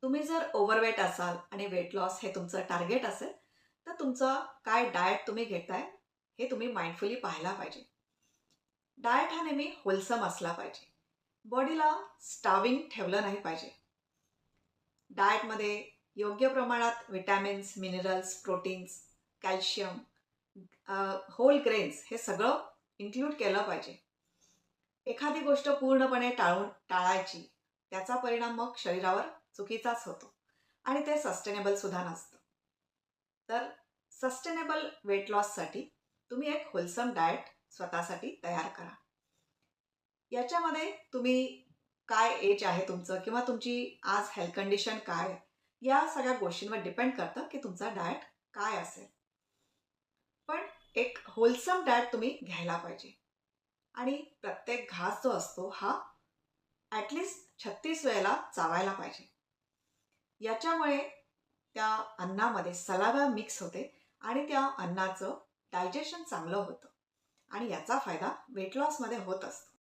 तुम्ही जर ओव्हरवेट असाल आणि वेट लॉस हे तुमचं टार्गेट असेल, तर तुमचं काय डाएट तुम्ही घेताय, हे तुम्ही माइंडफुली पाहायला पाहिजे. डाएट हा नेहमी होलसम असला पाहिजे. बॉडीला स्टार्विंग ठेवलं नाही पाहिजे. डाएटमध्ये योग्य प्रमाणात vitamins, minerals, proteins, calcium, whole grains हे सगळं इन्क्लूड केलं पाहिजे. एखादी गोष्ट पूर्णपणे टाळायची, त्याचा परिणाम मग शरीरावर चुकीचाच होतो आणि ते सस्टेनेबल सुद्धा नसतं. तर सस्टेनेबल वेट लॉससाठी तुम्ही एक होलसम डाएट स्वतःसाठी तयार करा. याच्यामध्ये तुम्ही काय एज आहे तुमचं किंवा तुमची आज हेल्थ कंडिशन काय आहे, या सगळ्या गोष्टींवर डिपेंड करतं की तुमचा डाएट काय असेल. पण एक होलसम डाएट तुम्ही घ्यायला पाहिजे आणि प्रत्येक घास जो असतो हा ॲटलीस्ट 36 वेळेला चावायला पाहिजे. याच्यामुळे त्या अन्नामध्ये सलावा मिक्स होते आणि त्या अन्नाचं डायजेशन चांगलं होतं आणि याचा फायदा वेट लॉसमध्ये होत असतो.